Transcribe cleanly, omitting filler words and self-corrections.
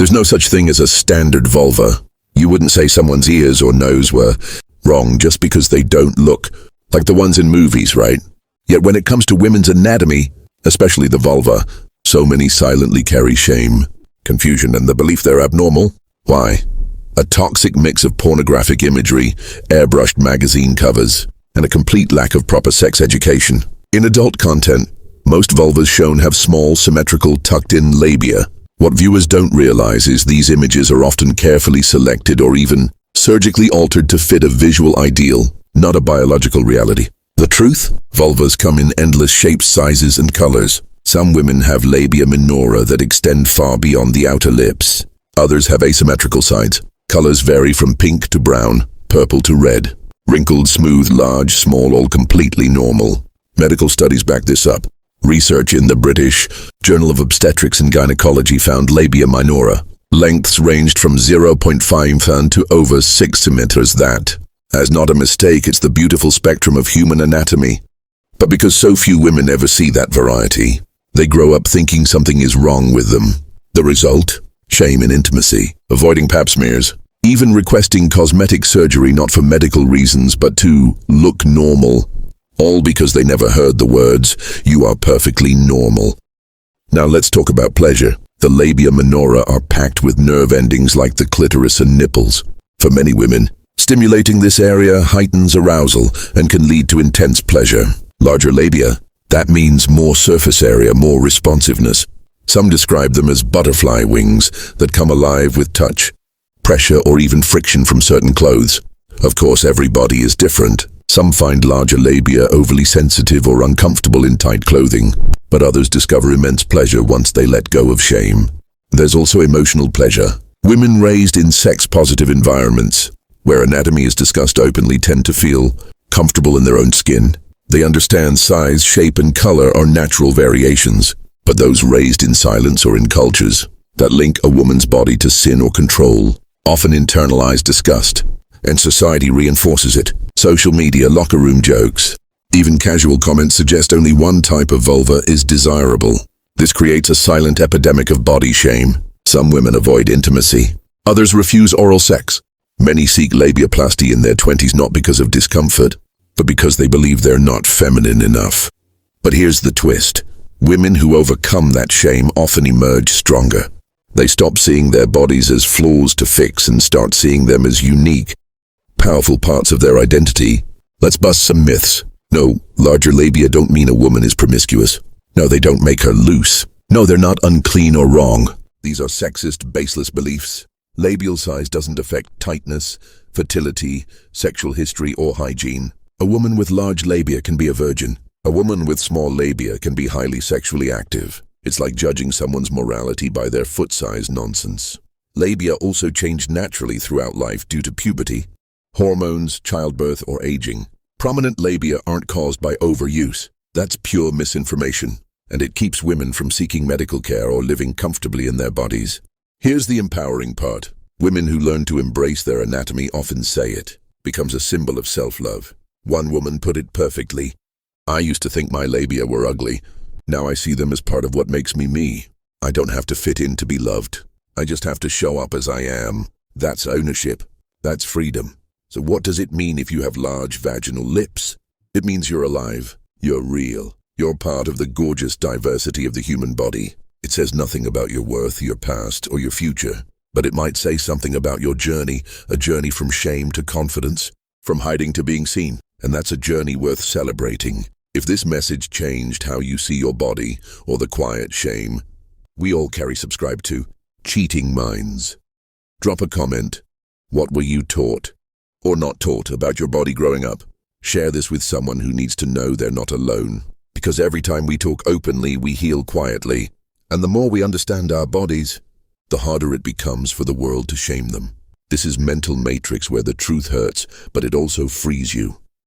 There's no such thing as a standard vulva. You wouldn't say someone's ears or nose were wrong just because they don't look like the ones in movies, right? Yet when it comes to women's anatomy, especially the vulva, so many silently carry shame, confusion, and the belief they're abnormal. Why? A toxic mix of pornographic imagery, airbrushed magazine covers, and a complete lack of proper sex education. In adult content, most vulvas shown have small, symmetrical, tucked-in labia. What viewers don't realize is these images are often carefully selected or even surgically altered to fit a visual ideal, not a biological reality. The truth? Vulvas come in endless shapes, sizes, and colors. Some women have labia minora that extend far beyond the outer lips. Others have asymmetrical sides. Colors vary from pink to brown, purple to red. Wrinkled, smooth, large, small, all completely normal. Medical studies back this up. Research in the British Journal of Obstetrics and Gynecology found labia minora. Lengths ranged from 0.5 to over 6 centimeters. That, as not a mistake, it's the beautiful spectrum of human anatomy. But because so few women ever see that variety, they grow up thinking something is wrong with them. The result? Shame and intimacy, avoiding pap smears, even requesting cosmetic surgery not for medical reasons but to look normal. All because they never heard the words, "You are perfectly normal." Now let's talk about pleasure. The labia minora are packed with nerve endings like the clitoris and nipples. For many women, stimulating this area heightens arousal and can lead to intense pleasure. Larger labia, that means more surface area, more responsiveness. Some describe them as butterfly wings that come alive with touch, pressure, or even friction from certain clothes. Of course, every body is different. Some find larger labia overly sensitive or uncomfortable in tight clothing, but others discover immense pleasure once they let go of shame. There's also emotional pleasure. Women raised in sex-positive environments, where anatomy is discussed openly, tend to feel comfortable in their own skin. They understand size, shape, and color are natural variations. But those raised in silence or in cultures that link a woman's body to sin or control often internalize disgust, and society reinforces it. Social media, locker room jokes, even casual comments suggest only one type of vulva is desirable. This creates a silent epidemic of body shame. Some women avoid intimacy. Others refuse oral sex. Many seek labiaplasty in their 20s not because of discomfort, but because they believe they're not feminine enough. But here's the twist. Women who overcome that shame often emerge stronger. They stop seeing their bodies as flaws to fix and start seeing them as unique, powerful parts of their identity. Let's bust some myths. No, larger labia don't mean a woman is promiscuous. No, they don't make her loose. No, they're not unclean or wrong. These are sexist, baseless beliefs. Labial size doesn't affect tightness, fertility, sexual history, or hygiene. A woman with large labia can be a virgin. A woman with small labia can be highly sexually active. It's like judging someone's morality by their foot size nonsense. Labia also change naturally throughout life due to puberty, hormones, childbirth, or aging. Prominent labia aren't caused by overuse. That's pure misinformation, and it keeps women from seeking medical care or living comfortably in their bodies. Here's the empowering part. Women who learn to embrace their anatomy often say it becomes a symbol of self-love. One woman put it perfectly. "I used to think my labia were ugly. Now I see them as part of what makes me me. I don't have to fit in to be loved. I just have to show up as I am." That's ownership. That's freedom. So what does it mean if you have large vaginal lips? It means you're alive. You're real. You're part of the gorgeous diversity of the human body. It says nothing about your worth, your past, or your future. But it might say something about your journey, a journey from shame to confidence, from hiding to being seen. And that's a journey worth celebrating. If this message changed how you see your body or the quiet shame we all carry, subscribe to Cheating Minds. Drop a comment. What were you taught or not taught about your body growing up? Share this with someone who needs to know they're not alone. Because every time we talk openly, we heal quietly. And the more we understand our bodies, the harder it becomes for the world to shame them. This is Mental Matrix, where the truth hurts, but it also frees you.